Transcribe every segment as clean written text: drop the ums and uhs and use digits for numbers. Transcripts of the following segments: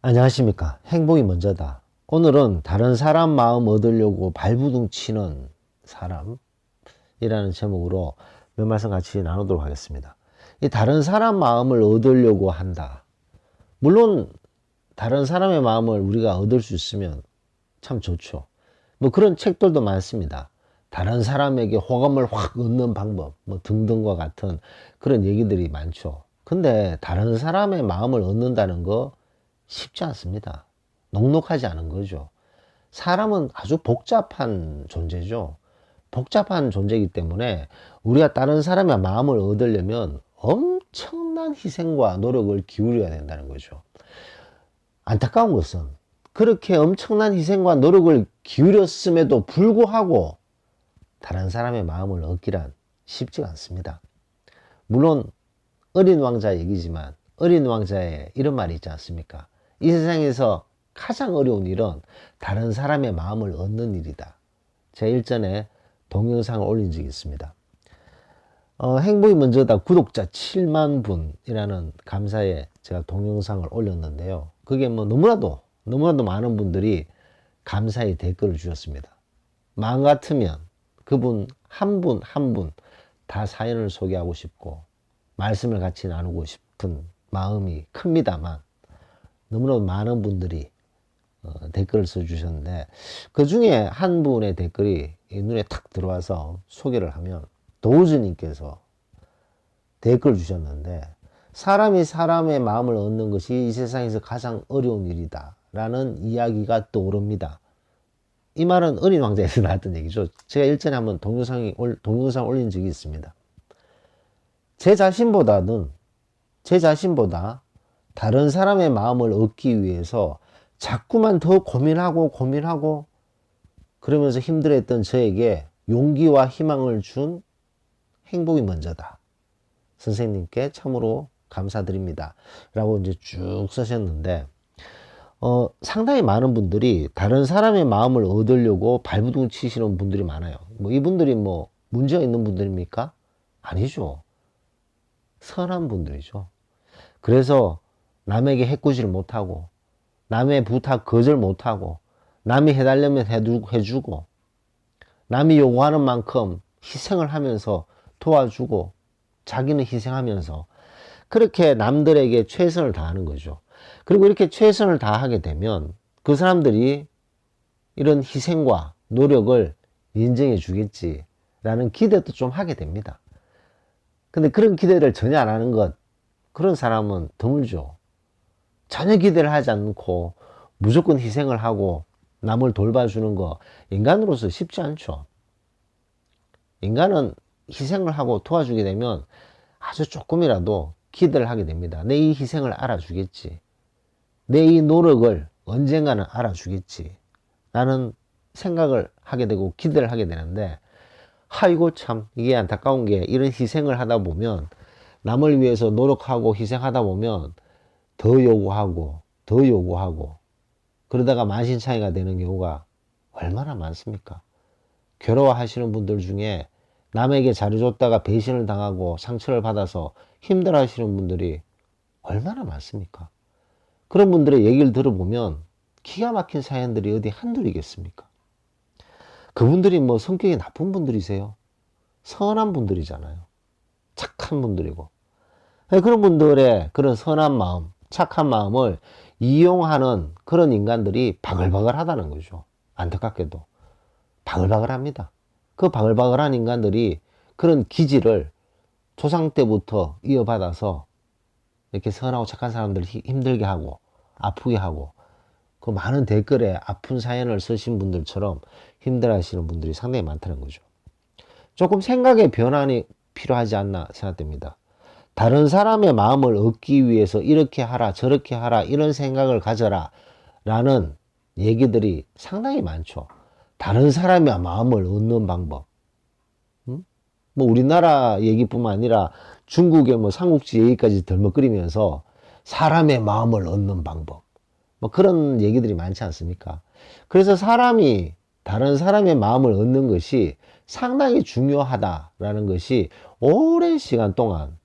안녕하십니까. 행복이 먼저다. 오늘은 다른 사람 마음 얻으려고 발부둥 치는 사람이라는 제목으로 몇 말씀 같이 나누도록 하겠습니다. 이 다른 사람 마음을 얻으려고 한다. 물론 다른 사람의 마음을 우리가 얻을 수 있으면 참 좋죠. 뭐 그런 책들도 많습니다. 다른 사람에게 호감을 확 얻는 방법 뭐 등등과 같은 그런 얘기들이 많죠. 근데 다른 사람의 마음을 얻는다는 거 쉽지 않습니다. 녹록하지 않은 거죠. 사람은 아주 복잡한 존재죠. 복잡한 존재이기 때문에 우리가 다른 사람의 마음을 얻으려면 엄청난 희생과 노력을 기울여야 된다는 거죠. 안타까운 것은 그렇게 엄청난 희생과 노력을 기울였음에도 불구하고 다른 사람의 마음을 얻기란 쉽지가 않습니다. 물론 어린 왕자 얘기지만 어린 왕자의 이런 말이 있지 않습니까? 이 세상에서 가장 어려운 일은 다른 사람의 마음을 얻는 일이다. 제가 일전에 동영상을 올린 적이 있습니다. 행복이 먼저다 구독자 7만 분이라는 감사에 제가 동영상을 올렸는데요. 그게 뭐 너무나도 많은 분들이 감사의 댓글을 주셨습니다. 마음 같으면 그분 한 분 한 분 다 사연을 소개하고 싶고 말씀을 같이 나누고 싶은 마음이 큽니다만 너무나 많은 분들이 댓글을 써주셨는데 그 중에 한 분의 댓글이 눈에 탁 들어와서 소개를 하면 도우즈님께서 댓글 주셨는데 사람이 사람의 마음을 얻는 것이 이 세상에서 가장 어려운 일이다 라는 이야기가 떠오릅니다. 이 말은 어린 왕자에서 나왔던 얘기죠. 제가 일전에 한번 동영상 올린 적이 있습니다. 제 자신보다 다른 사람의 마음을 얻기 위해서 자꾸만 더 고민하고 그러면서 힘들어했던 저에게 용기와 희망을 준 행복이 먼저다. 선생님께 참으로 감사드립니다. 라고 이제 쭉 쓰셨는데, 상당히 많은 분들이 다른 사람의 마음을 얻으려고 발부둥 치시는 분들이 많아요. 뭐 이분들이 뭐 문제가 있는 분들입니까? 아니죠. 선한 분들이죠. 그래서 남에게 해코지를 못하고 남의 부탁 거절 못하고 남이 해달라면 해주고 남이 요구하는 만큼 희생을 하면서 도와주고 자기는 희생하면서 그렇게 남들에게 최선을 다하는 거죠. 그리고 이렇게 최선을 다하게 되면 그 사람들이 이런 희생과 노력을 인정해 주겠지라는 기대도 좀 하게 됩니다. 근데 그런 기대를 전혀 안 하는 것, 그런 사람은 드물죠. 전혀 기대를 하지 않고 무조건 희생을 하고 남을 돌봐주는 거 인간으로서 쉽지 않죠. 인간은 희생을 하고 도와주게 되면 아주 조금이라도 기대를 하게 됩니다. 내 이 희생을 알아주겠지. 내 이 노력을 언젠가는 알아주겠지. 라는 생각을 하게 되고 기대를 하게 되는데 아이고 참 이게 안타까운 게 이런 희생을 하다 보면 남을 위해서 노력하고 희생하다 보면 더 요구하고 그러다가 만신창이가 되는 경우가 얼마나 많습니까? 괴로워하시는 분들 중에 남에게 잘해줬다가 배신을 당하고 상처를 받아서 힘들어하시는 분들이 얼마나 많습니까? 그런 분들의 얘기를 들어보면 기가 막힌 사연들이 어디 한둘이겠습니까? 그분들이 뭐 성격이 나쁜 분들이세요? 선한 분들이잖아요. 착한 분들이고. 그런 분들의 그런 선한 마음, 착한 마음을 이용하는 그런 인간들이 바글바글 하다는 거죠. 안타깝게도. 바글바글 합니다. 그 바글바글한 인간들이 그런 기질을 조상 때부터 이어받아서 이렇게 선하고 착한 사람들을 힘들게 하고 아프게 하고 그 많은 댓글에 아픈 사연을 쓰신 분들처럼 힘들어 하시는 분들이 상당히 많다는 거죠. 조금 생각의 변환이 필요하지 않나 생각됩니다. 다른 사람의 마음을 얻기 위해서 이렇게 하라 저렇게 하라 이런 생각을 가져라 라는 얘기들이 상당히 많죠. 다른 사람의 마음을 얻는 방법. 뭐 우리나라 얘기뿐만 아니라 중국의 뭐 삼국지 얘기까지 덜먹거리면서 사람의 마음을 얻는 방법. 뭐 그런 얘기들이 많지 않습니까? 그래서 사람이 다른 사람의 마음을 얻는 것이 상당히 중요하다라는 것이 오랜 시간 동안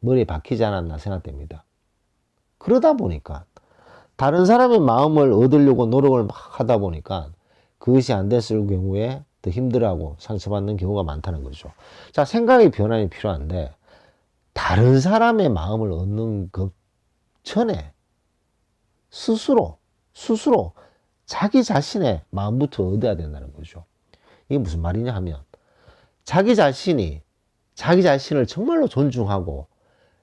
머리에 박히지 않았나 생각됩니다. 그러다 보니까 다른 사람의 마음을 얻으려고 노력을 막 하다 보니까 그것이 안 됐을 경우에 더 힘들어하고 상처받는 경우가 많다는 거죠. 자, 생각의 변환이 필요한데 다른 사람의 마음을 얻는 것 전에 스스로 자기 자신의 마음부터 얻어야 된다는 거죠. 이게 무슨 말이냐 하면 자기 자신이 자기 자신을 정말로 존중하고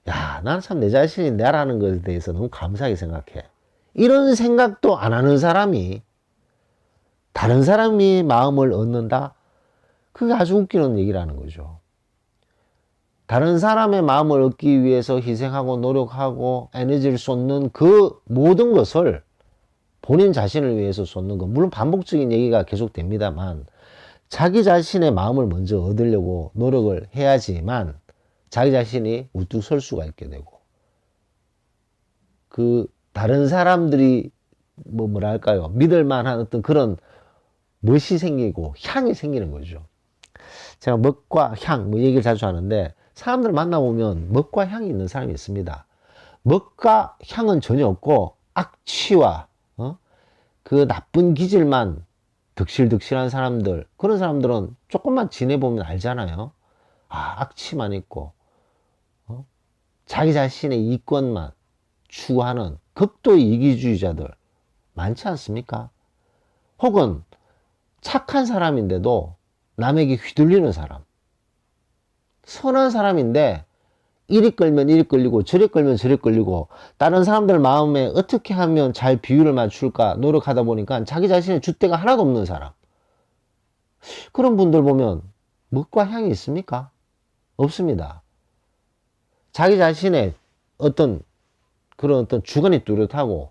야, 나는 참 내 자신이 나라는 것에 대해서 너무 감사하게 생각해. 이런 생각도 안 하는 사람이 다른 사람이 마음을 얻는다? 그게 아주 웃기는 얘기라는 거죠. 다른 사람의 마음을 얻기 위해서 희생하고 노력하고 에너지를 쏟는 그 모든 것을 본인 자신을 위해서 쏟는 것. 물론 반복적인 얘기가 계속됩니다만 자기 자신의 마음을 먼저 얻으려고 노력을 해야지만 자기 자신이 우뚝 설 수가 있게 되고 그 다른 사람들이 뭐랄까요 믿을 만한 어떤 그런 멋이 생기고 향이 생기는 거죠. 제가 멋과 향 뭐 얘기를 자주 하는데 사람들 만나보면 멋과 향이 있는 사람이 있습니다. 멋과 향은 전혀 없고 악취와 그 나쁜 기질만 득실득실한 사람들, 그런 사람들은 조금만 지내보면 알잖아요. 아, 악취만 있고 자기 자신의 이권만 추구하는 극도의 이기주의자들 많지 않습니까? 혹은 착한 사람인데도 남에게 휘둘리는 사람, 선한 사람인데 이리 끌면 이리 끌리고 저리 끌면 저리 끌리고 다른 사람들 마음에 어떻게 하면 잘 비율을 맞출까 노력하다 보니까 자기 자신의 줏대가 하나도 없는 사람, 그런 분들 보면 멋과 향이 있습니까? 없습니다. 자기 자신의 어떤 그런 어떤 주관이 뚜렷하고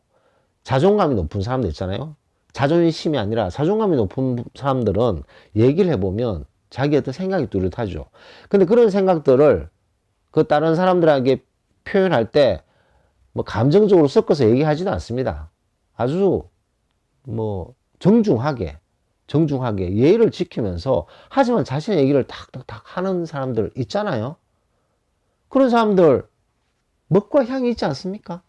자존감이 높은 사람들 있잖아요. 자존심이 아니라 자존감이 높은 사람들은 얘기를 해보면 자기 어떤 생각이 뚜렷하죠. 근데 그런 생각들을 그 다른 사람들에게 표현할 때 뭐 감정적으로 섞어서 얘기하지도 않습니다. 아주 뭐 정중하게 예의를 지키면서 하지만 자신의 얘기를 탁탁탁 하는 사람들 있잖아요. 그런 사람들 멋과 향이 있지 않습니까?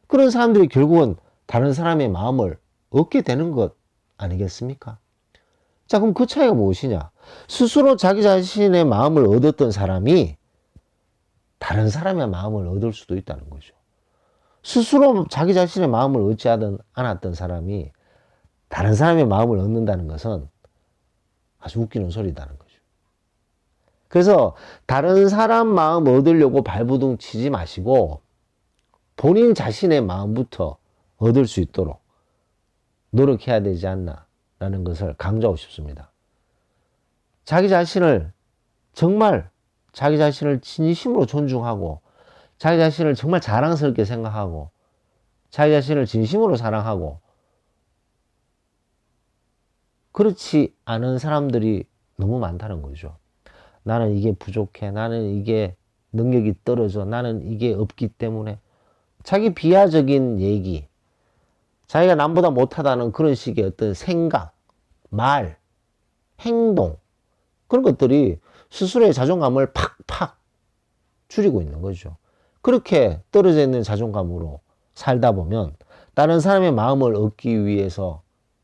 그런 사람들이 결국은 다른 사람의 마음을 얻게 되는 것 아니겠습니까? 자, 그럼 그 차이가 무엇이냐? 스스로 자기 자신의 마음을 얻었던 사람이 다른 사람의 마음을 얻을 수도 있다는 거죠. 스스로 자기 자신의 마음을 얻지 않았던 사람이 다른 사람의 마음을 얻는다는 것은 아주 웃기는 소리다는 거죠. 그래서 다른 사람 마음 얻으려고 발부둥 치지 마시고 본인 자신의 마음부터 얻을 수 있도록 노력해야 되지 않나라는 것을 강조하고 싶습니다. 자기 자신을 정말 자기 자신을 진심으로 존중하고 자기 자신을 정말 자랑스럽게 생각하고 자기 자신을 진심으로 사랑하고 그렇지 않은 사람들이 너무 많다는 거죠. 나는 이게 부족해. 나는 이게 능력이 떨어져. 나는 이게 없기 때문에 자기 비하적인 얘기, 자기가 남보다 못하다는 그런 식의 어떤 생각, 말, 행동 그런 것들이 스스로의 자존감을 팍팍 줄이고 있는 거죠. 그렇게 떨어져 있는 자존감으로 살다 보면 다른 사람의 마음을 얻기 위해서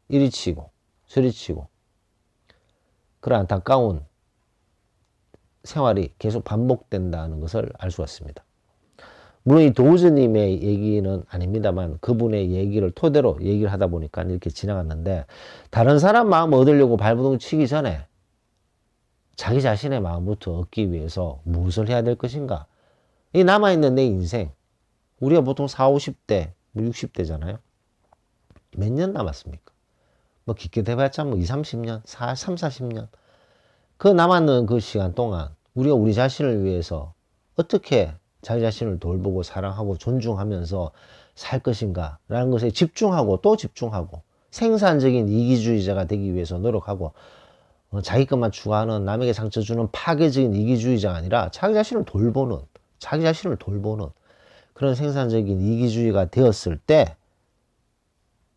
이리 치고 저리 치고 그런 안타까운 생활이 계속 반복된다는 것을 알 수가 있습니다. 물론 이 도우즈님의 얘기는 아닙니다만 그분의 얘기를 토대로 얘기를 하다 보니까 이렇게 지나갔는데 다른 사람 마음 얻으려고 발버둥 치기 전에 자기 자신의 마음부터 얻기 위해서 무엇을 해야 될 것인가? 이 남아있는 내 인생, 우리가 보통 40, 50대, 60대잖아요. 몇 년 남았습니까? 뭐 깊게 돼봤자 뭐 20, 30년, 3, 40년. 그 남았는 그 시간 동안 우리가 우리 자신을 위해서 어떻게 자기 자신을 돌보고 사랑하고 존중하면서 살 것인가 라는 것에 집중하고 또 집중하고 생산적인 이기주의자가 되기 위해서 노력하고 자기 것만 추구하는 남에게 상처 주는 파괴적인 이기주의자가 아니라 자기 자신을 돌보는 그런 생산적인 이기주의가 되었을 때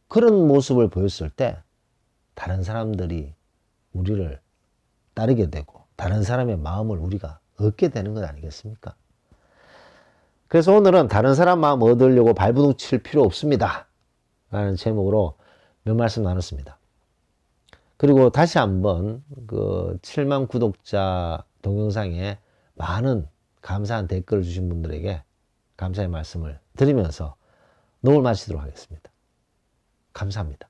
그런 모습을 보였을 때 다른 사람들이 우리를 따르게 되고 다른 사람의 마음을 우리가 얻게 되는 것 아니겠습니까? 그래서 오늘은 다른 사람 마음 얻으려고 발버둥 칠 필요 없습니다 라는 제목으로 몇 말씀 나눴습니다. 그리고 다시 한번 그 7만 구독자 동영상에 많은 감사한 댓글을 주신 분들에게 감사의 말씀을 드리면서 녹음을 마치도록 하겠습니다. 감사합니다.